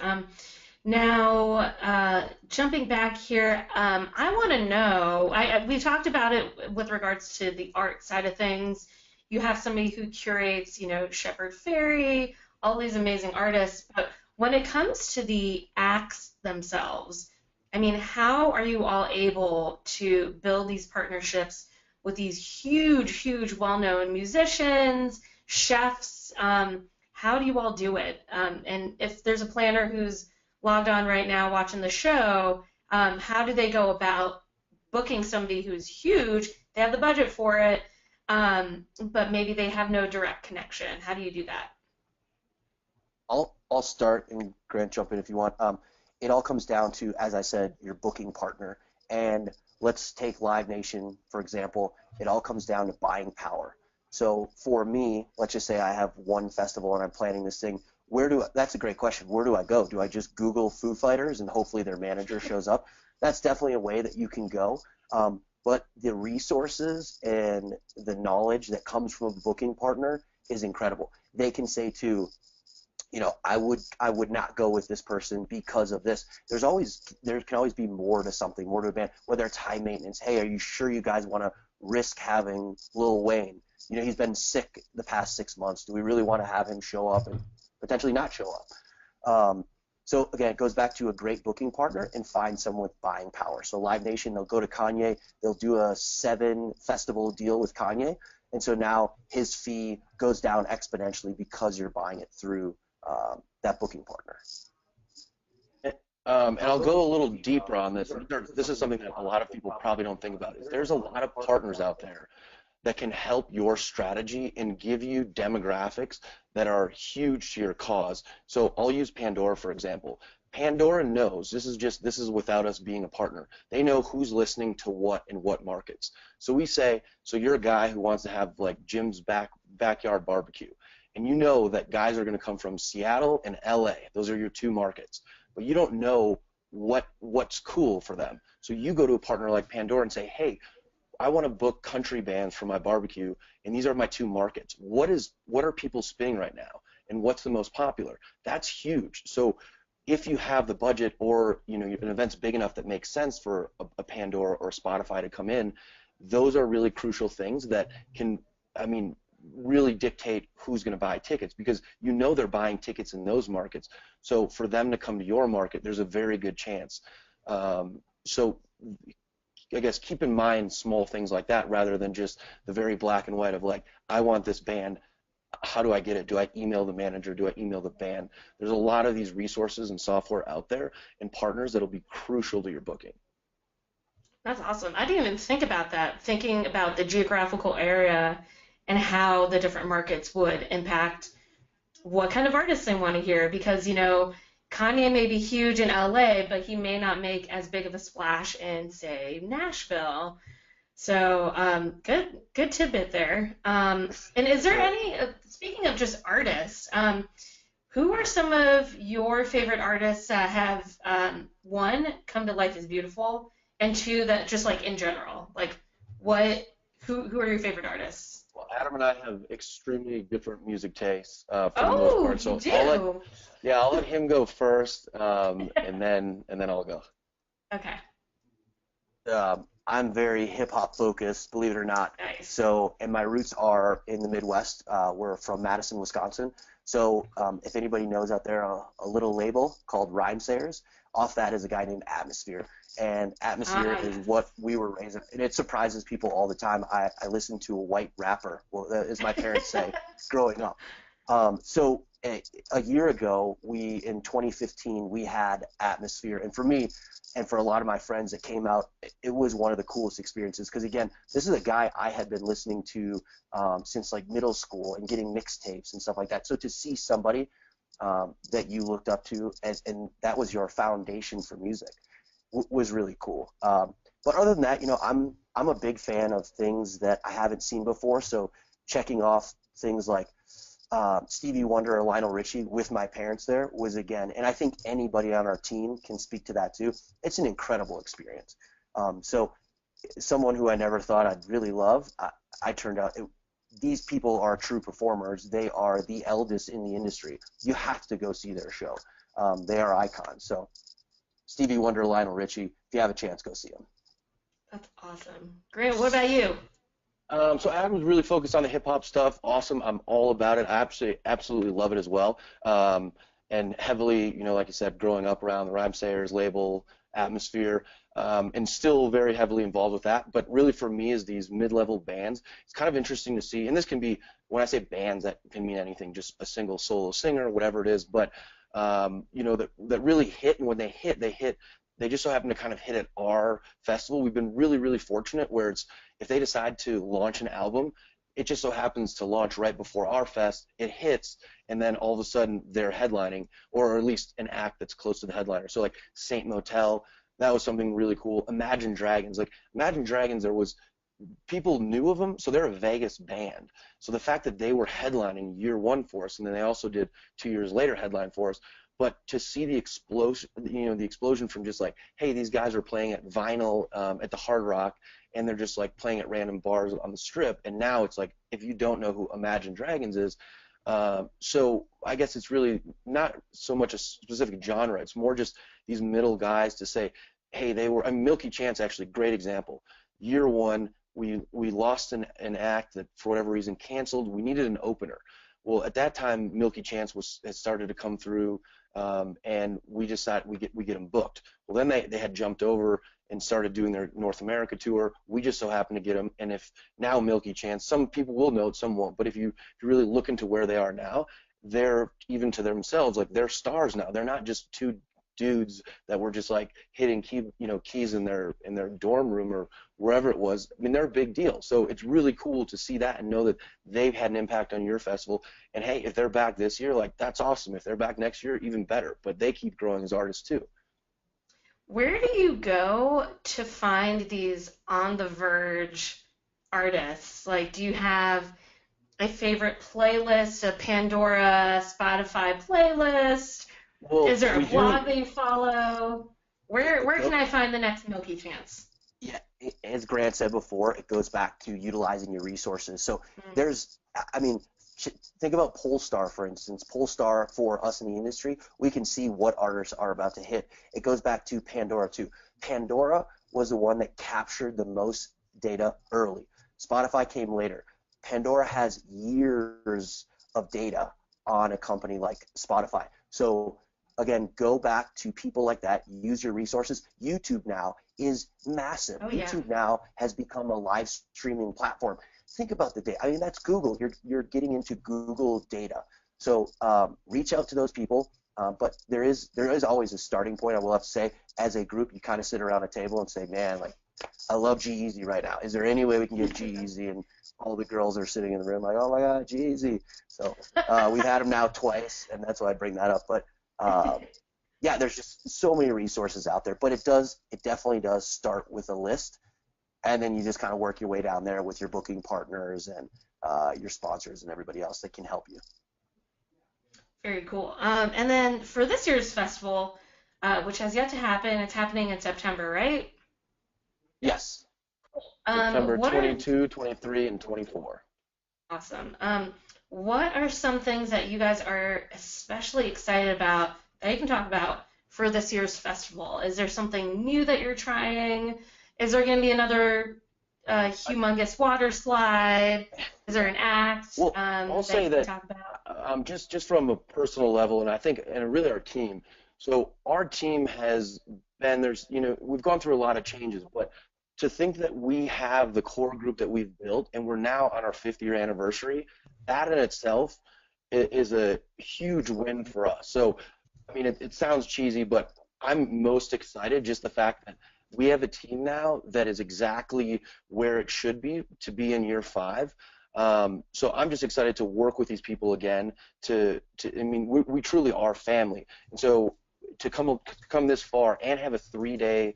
Now, jumping back here, I want to know, we talked about it with regards to the art side of things. You have somebody who curates, Shepard Fairey, all these amazing artists, but when it comes to the acts themselves, how are you all able to build these partnerships with these huge, well-known musicians, chefs? How do you all do it? And if there's a planner who's logged on right now watching the show, how do they go about booking somebody who's huge? They have the budget for it, but maybe they have no direct connection. How do you do that? I'll start, and Grant, jump in if you want. It all comes down to, as I said, your booking partner. And let's take Live Nation, for example. It all comes down to buying power. So for me, let's just say I have one festival and I'm planning this thing. That's a great question. Where do I go? Do I just Google Foo Fighters and hopefully their manager shows up? That's definitely a way that you can go. But the resources and the knowledge that comes from a booking partner is incredible. They can say too, I would not go with this person because of this. There can always be more to something, more to a band, whether it's high maintenance. Hey, are you sure you guys want to risk having Lil Wayne? He's been sick the past 6 months. Do we really want to have him show up and potentially not show up? So again, it goes back to a great booking partner and find someone with buying power. So Live Nation, they'll go to Kanye, they'll do a 7-festival deal with Kanye, and so now his fee goes down exponentially because you're buying it through that booking partner. And I'll go a little deeper on this. This is something that a lot of people probably don't think about. Is there's a lot of partners out there that can help your strategy and give you demographics that are huge to your cause. So I'll use Pandora for example. Pandora knows, this is without us being a partner. They know who's listening to what in what markets. So we say, so you're a guy who wants to have like Jim's backyard barbecue, and you know that guys are going to come from Seattle and LA. Those are your two markets. But you don't know what's cool for them. So you go to a partner like Pandora and say, hey, I want to book country bands for my barbecue, and these are my two markets. What are people spinning right now, and what's the most popular? That's huge. So if you have the budget, or an event's big enough that makes sense for a Pandora or a Spotify to come in, those are really crucial things that can, really dictate who's going to buy tickets, because they're buying tickets in those markets. So for them to come to your market, there's a very good chance. So I guess keep in mind small things like that rather than just the very black and white of like, I want this band. How do I get it? Do I email the manager? Do I email the band? There's a lot of these resources and software out there and partners that'll be crucial to your booking. That's awesome. I didn't even think about that, thinking about the geographical area and how the different markets would impact what kind of artists they want to hear, because, Kanye may be huge in LA, but he may not make as big of a splash in, say, Nashville. So good tidbit there. And is there any, speaking of just artists, who are some of your favorite artists that have, one, come to life as beautiful, and two, that just like in general, like who are your favorite artists? Well, Adam and I have extremely different music tastes for the most part. So you do? I'll let him go first, and then I'll go. Okay. I'm very hip-hop focused, believe it or not. Nice. So, and my roots are in the Midwest. We're from Madison, Wisconsin. So if anybody knows out there, a little label called Rhymesayers, off that is a guy named Atmosphere. And Atmosphere is what we were raised in. And it surprises people all the time. I listened to a white rapper, well, as my parents say, growing up. So a year ago, in 2015, we had Atmosphere. And for me, and for a lot of my friends that came out, it was one of the coolest experiences. Because, again, this is a guy I had been listening to since, like, middle school and getting mixtapes and stuff like that. So to see somebody that you looked up to and that was your foundation for music was really cool. But other than that, I'm a big fan of things that I haven't seen before. So checking off things like Stevie Wonder or Lionel Richie with my parents there was, again, and I think anybody on our team can speak to that too, it's an incredible experience. So someone who I never thought I'd really love, I turned out, these people are true performers. They are the eldest in the industry. You have to go see their show. They are icons. So Stevie Wonder, Lionel Richie, if you have a chance, go see them. That's awesome. Grant, what about you? So Adam's really focused on the hip-hop stuff. Awesome. I'm all about it. I absolutely love it as well. And heavily, like you said, growing up around the Rhymesayers label, Atmosphere, and still very heavily involved with that. But really for me is these mid-level bands. It's kind of interesting to see, and this can be, when I say bands, that can mean anything, just a single solo singer, whatever it is, but, that really hit, and when they hit, they just so happen to kind of hit at our festival. We've been really, really fortunate where if they decide to launch an album, it just so happens to launch right before our fest, it hits, and then all of a sudden they're headlining, or at least an act that's close to the headliner. So like Saint Motel, that was something really cool. Imagine Dragons, people knew of them, so they're a Vegas band. So the fact that they were headlining year one for us, and then they also did 2 years later headline for us, but to see the explosion from just like, hey, these guys are playing at Vinyl at the Hard Rock, and they're just like playing at random bars on the Strip, and now it's like, if you don't know who Imagine Dragons is, so I guess it's really not so much a specific genre, it's more just these middle guys to say, hey, Milky Chance, actually, great example. Year one, we lost an act that for whatever reason canceled. We needed an opener. Well, at that time, Milky Chance had started to come through, and we just thought we get them booked. Well, then they had jumped over and started doing their North America tour. We just so happened to get them. And if now Milky Chance, some people will know it, some won't. But if you really look into where they are now, they're even to themselves like they're stars now. They're not just two dudes that were just like hitting keys in their dorm room or wherever it was. I mean, they're a big deal. So it's really cool to see that and know that they've had an impact on your festival. And hey, if they're back this year, like, that's awesome. If they're back next year, even better. But they keep growing as artists too. Where do you go to find these on the verge artists? Like, do you have a favorite playlist, a Pandora, Spotify playlist? Well, Is there a we blog do. that you follow? Where can I find the next Milky Chance? Yeah, as Grant said before, it goes back to utilizing your resources. So there's, I mean, think about Polestar, for instance. Polestar, for us in the industry, we can see what artists are about to hit. It goes back to Pandora, too. Pandora was the one that captured the most data early. Spotify came later. Pandora has years of data on a company like Spotify. So again, go back to people like that, use your resources. YouTube now is massive. Oh, yeah. YouTube now has become a live streaming platform. Think about the data. I mean, that's Google. You're getting into Google data. So reach out to those people. But there is always a starting point. I will have to say, as a group, you kind of sit around a table and say, man, like, I love G-Eazy right now. Is there any way we can get G-Eazy? And all the girls are sitting in the room like, oh my God, G-Eazy. So we've had him now twice, and that's why I bring that up. But yeah, there's just so many resources out there. But it definitely does start with a list, and then you just kind of work your way down there with your booking partners and your sponsors and everybody else that can help you. Very cool. And then for this year's festival, which has yet to happen, it's happening in September, right? Yes. September 22, 23, and 24. Awesome. What are some things that you guys are especially excited about that you can talk about for this year's festival? Is there something new that you're trying? Is there going to be another humongous water slide? Is there an act Well, I'll say you that can talk about? just from a personal level, and I think, and really our team. So our team has been, we've gone through a lot of changes, but to think that we have the core group that we've built, and we're now on our 5th-year anniversary, that in itself is a huge win for us. So, I mean, it sounds cheesy, but I'm most excited just the fact that we have a team now that is exactly where it should be to be in year 5. So I'm just excited to work with these people again. I mean, we truly are family, and so to come this far and have a 3-day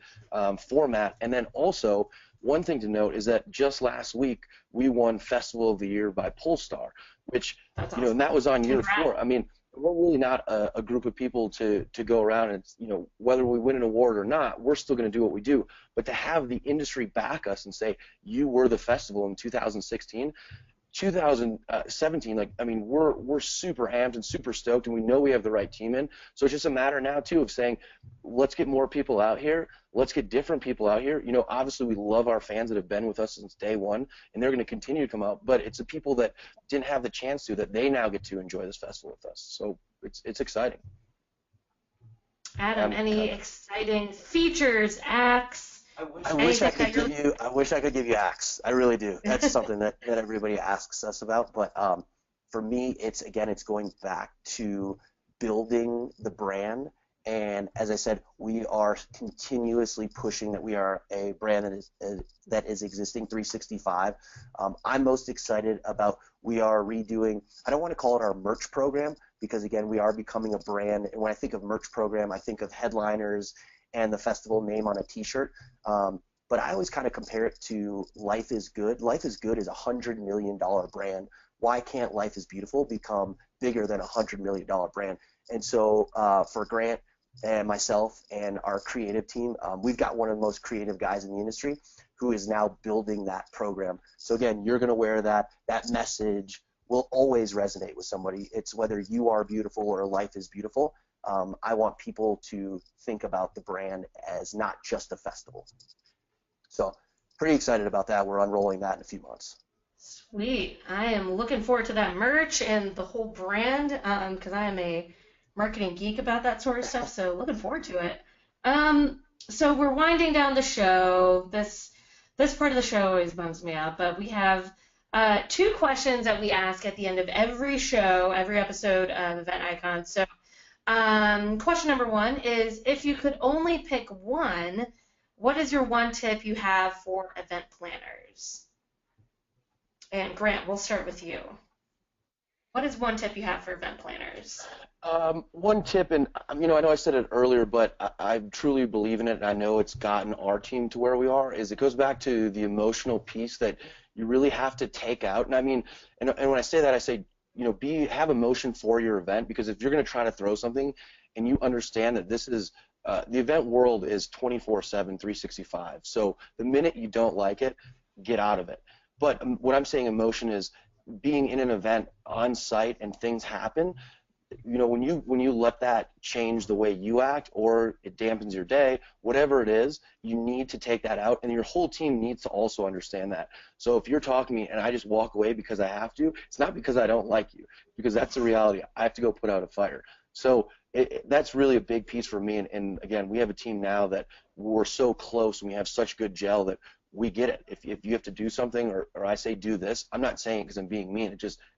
format, and then also one thing to note is that just last week we won Festival of the Year by Polestar, which That's awesome. and that was on year Congrats. 4. I mean, we're really not a group of people to go around and whether we win an award or not, we're still going to do what we do. But to have the industry back us and say you were the festival in 2016. 2017, we're super amped and super stoked, and we know we have the right team in. So it's just a matter now too of saying, let's get more people out here. Let's get different people out here. Obviously we love our fans that have been with us since day one, and they're going to continue to come out. But it's the people that didn't have the chance to that they now get to enjoy this festival with us. So it's exciting. Adam, any exciting features, acts? I wish I could give you acts. I really do. That's something that everybody asks us about. But for me, it's going back to building the brand. And as I said, we are continuously pushing that we are a brand that is existing 365. I'm most excited about we are redoing. I don't want to call it our merch program because again, we are becoming a brand. And when I think of merch program, I think of headliners and the festival name on a T-shirt. But I always kind of compare it to Life is Good. Life is Good is a $100 million brand. Why can't Life is Beautiful become bigger than a $100 million brand? And so for Grant and myself and our creative team, we've got one of the most creative guys in the industry who is now building that program. So again, you're going to wear that message will always resonate with somebody. It's whether you are beautiful or life is beautiful. I want people to think about the brand as not just a festival. So pretty excited about that. We're unrolling that in a few months. Sweet. I am looking forward to that merch and the whole brand because I am a marketing geek about that sort of stuff, so looking forward to it. So we're winding down the show. This part of the show always bums me out, but we have 2 questions that we ask at the end of every show, every episode of Event Icons. So Question number 1 is, if you could only pick one, what is your one tip you have for event planners? And Grant, we'll start with you. What is one tip you have for event planners? One tip, and I know I said it earlier, but I truly believe in it, and I know it's gotten our team to where we are, is it goes back to the emotional piece that you really have to take out. And I mean, and when I say that, I say, have emotion for your event, because if you're going to try to throw something and you understand that this is, the event world is 24/7, 365. So the minute you don't like it, get out of it. But what I'm saying emotion is being in an event on site and things happen. When you let that change the way you act, or it dampens your day, whatever it is, you need to take that out, and your whole team needs to also understand that. So if you're talking to me and I just walk away because I have to, it's not because I don't like you, because that's the reality. I have to go put out a fire. So that's really a big piece for me, and again, we have a team now that we're so close and we have such good gel that we get it. If you have to do something, or I say do this, I'm not saying it because I'm being mean.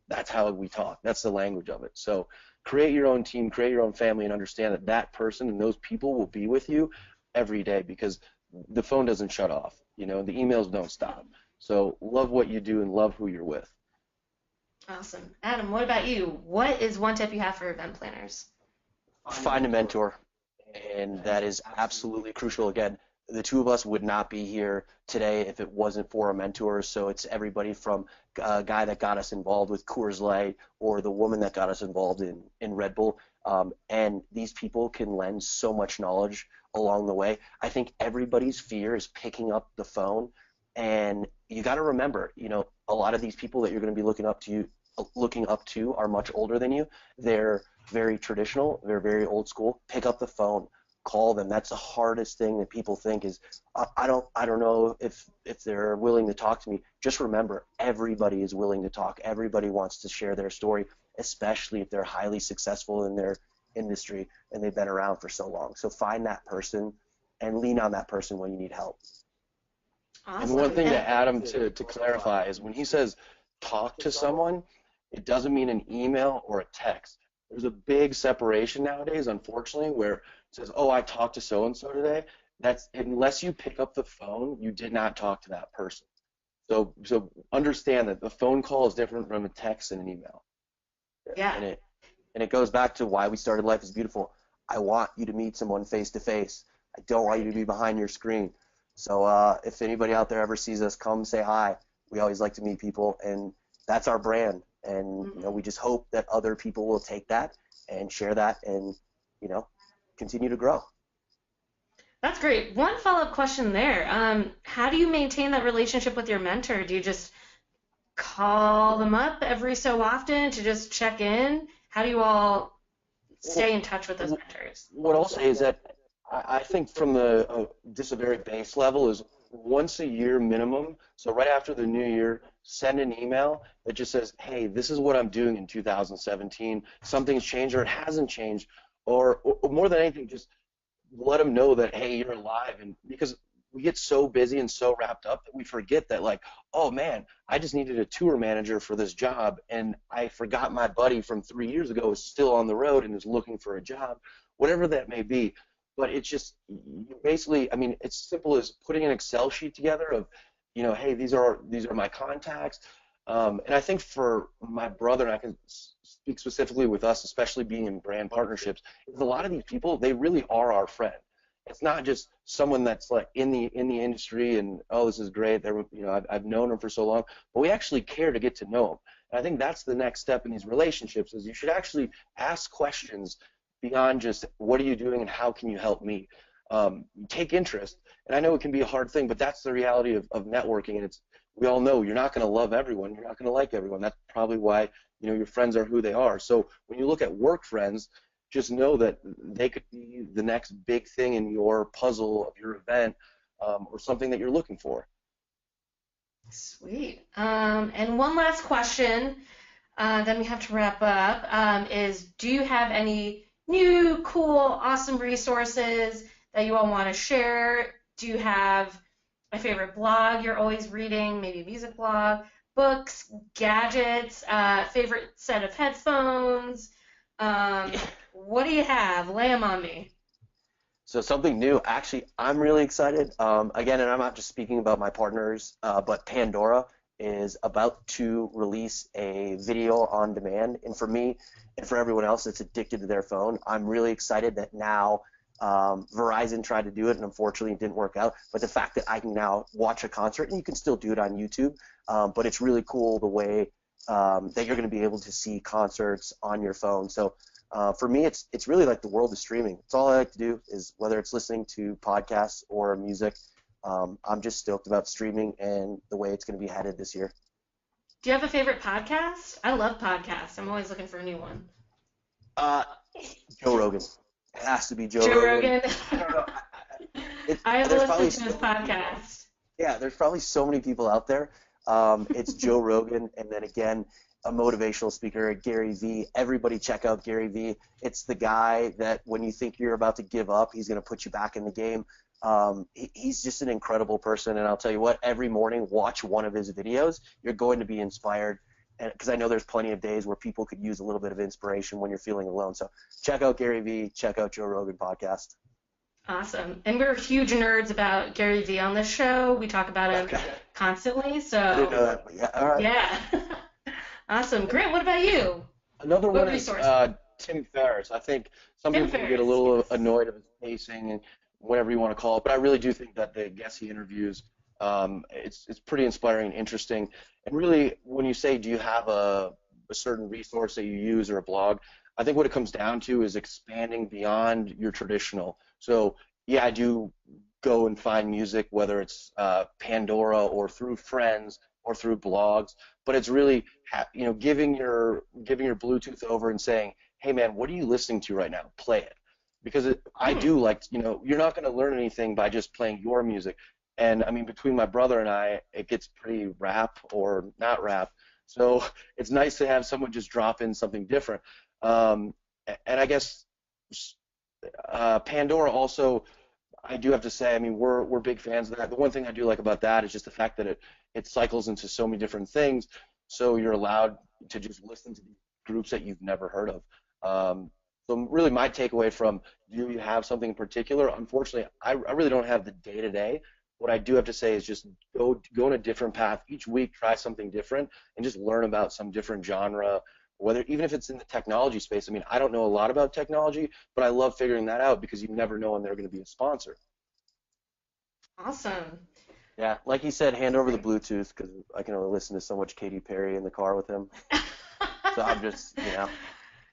That's how we talk. That's the language of it. So create your own team, create your own family, and understand that that person and those people will be with you every day, because the phone doesn't shut off. The emails don't stop. So love what you do and love who you're with. Awesome. Adam, what about you? What is one tip you have for event planners? Find a mentor, and that is absolutely crucial. Again, the two of us would not be here today if it wasn't for a mentor. So it's everybody from a guy that got us involved with Coors Light, or the woman that got us involved in Red Bull. And these people can lend so much knowledge along the way. I think everybody's fear is picking up the phone, and you got to remember, a lot of these people that you're going to be looking up to are much older than you. They're very traditional. They're very old school. Pick up the phone. Call them. That's the hardest thing that people think is, I don't know if they're willing to talk to me. Just remember, everybody is willing to talk. Everybody wants to share their story, especially if they're highly successful in their industry and they've been around for so long. So find that person and lean on that person when you need help. Awesome. And one thing to Adam to clarify is, when he says talk to someone, it doesn't mean an email or a text. There's a big separation nowadays, unfortunately, where it says, oh, I talked to so-and-so today. That's, unless you pick up the phone, you did not talk to that person. So understand that the phone call is different from a text and an email. Yeah. And it goes back to why we started Life is Beautiful. I want you to meet someone face to face. I don't want you to be behind your screen. So if anybody out there ever sees us, come say hi. We always like to meet people, and that's our brand. And we just hope that other people will take that and share that, and continue to grow. That's great. One follow-up question there. How do you maintain that relationship with your mentor? Do you just call them up every so often to just check in? How do you all stay in touch with those mentors? What I'll say is that I think from just a very base level is once a year minimum. So right after the new year, send an email that just says, hey, this is what I'm doing in 2017. Something's changed or it hasn't changed. Or more than anything, just let them know that, hey, you're alive. And because we get so busy and so wrapped up that we forget that, like, oh, man, I just needed a tour manager for this job, and I forgot my buddy from 3 years ago is still on the road and is looking for a job, whatever that may be. But it's just basically, I mean, it's simple as putting an Excel sheet together of, hey, these are my contacts. And I think for my brother, and I can speak specifically with us, especially being in brand partnerships, is a lot of these people, they really are our friend. It's not just someone that's like in the industry and, oh, this is great. I've known them for so long, but we actually care to get to know them. And I think that's the next step in these relationships, is you should actually ask questions beyond just what are you doing and how can you help me. Take interest, and I know it can be a hard thing, but that's the reality of networking. And we all know you're not going to love everyone, you're not going to like everyone. That's probably why your friends are who they are. So when you look at work friends, just know that they could be the next big thing in your puzzle of your event, or something that you're looking for. Sweet. And one last question, then we have to wrap up, is do you have any new, cool, awesome resources that you all want to share? Do you have a favorite blog you're always reading, maybe a music blog, books, gadgets, favorite set of headphones, what do you have? Lay 'em on me. So something new. Actually, I'm really excited. Again, and I'm not just speaking about my partners, but Pandora is about to release a video on demand. And for me and for everyone else that's addicted to their phone, I'm really excited that now Verizon tried to do it and unfortunately it didn't work out. But the fact that I can now watch a concert, and you can still do it on YouTube, but it's really cool the way that you're going to be able to see concerts on your phone. So for me, it's really like the world of streaming. It's all I like to do is whether it's listening to podcasts or music. I'm just stoked about streaming and the way it's going to be headed this year. Do you have a favorite podcast? I love podcasts. I'm always looking for a new one. Joe Rogan. It has to be Joe Rogan. I don't know. I have listened to his podcast. Yeah, there's probably so many people out there. It's Joe Rogan, and then again, a motivational speaker, Gary Vee. Everybody check out Gary Vee. It's the guy that when you think you're about to give up, he's going to put you back in the game. He's just an incredible person, and I'll tell you what, every morning watch one of his videos. You're going to be inspired, and because I know there's plenty of days where people could use a little bit of inspiration when you're feeling alone. So check out Gary Vee, check out Joe Rogan podcast. Awesome. And we're huge nerds about Gary Vee on this show. We talk about him constantly. So I didn't know that, but yeah, all right. Yeah. Awesome. Grant, what about you? Another What one is resource? Tim Ferriss. I think some Tim people get a Ferriss, little yes. annoyed of his pacing and whatever you want to call it, but I really do think that the guests he interviews, it's pretty inspiring and interesting. And really, when you say, do you have a certain resource that you use or a blog, I think what it comes down to is expanding beyond your traditional. So, yeah, I do go and find music, whether it's Pandora or through friends or through blogs, but it's really, giving your Bluetooth over and saying, hey, man, what are you listening to right now? Play it. Because I do like, you're not going to learn anything by just playing your music. And, I mean, between my brother and I, it gets pretty rap or not rap. So it's nice to have someone just drop in something different. And I guess Pandora also, I do have to say, I mean, we're big fans of that. The one thing I do like about that is just the fact that it cycles into so many different things, so you're allowed to just listen to these groups that you've never heard of. So really my takeaway from, do you have something in particular? Unfortunately, I really don't have the day-to-day. What I do have to say is just go on a different path. Each week, try something different and just learn about some different genre, even if it's in the technology space. I mean, I don't know a lot about technology, but I love figuring that out because you never know when they're going to be a sponsor. Awesome. Yeah, like he said, hand over the Bluetooth because I can only listen to so much Katy Perry in the car with him. So I'm just,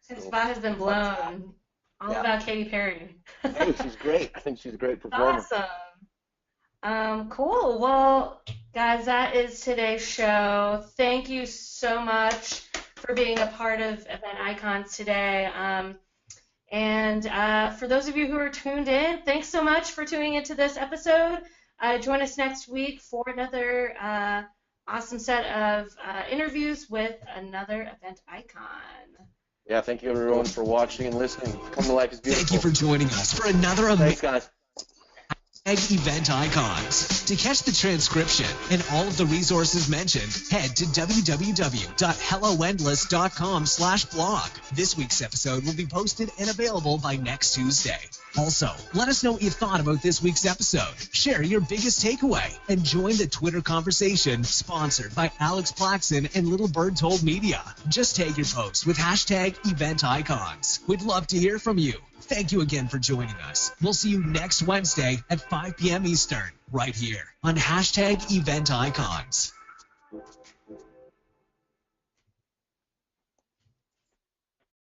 His spot has been blown. All about Katy Perry. Hey, she's great. I think she's a great performer. Awesome. Cool. Well, guys, that is today's show. Thank you so much for being a part of Event Icons today. And for those of you who are tuned in, thanks so much for tuning into this episode. Join us next week for another awesome set of interviews with another event icon. Yeah, thank you everyone for watching and listening. Come to Life is Beautiful. Thank you for joining us for another Thanks, guys. Event Icons. To catch the transcription and all of the resources mentioned, head to www.helloendless.com/blog. This week's episode will be posted and available by next Tuesday. Also, let us know what you thought about this week's episode. Share your biggest takeaway and join the Twitter conversation sponsored by Alex Plaxton and Little Bird Told Media. Just tag your post with #EventIcons. We'd love to hear from you. Thank you again for joining us. We'll see you next Wednesday at 5 p.m. Eastern, right here on #EventIcons.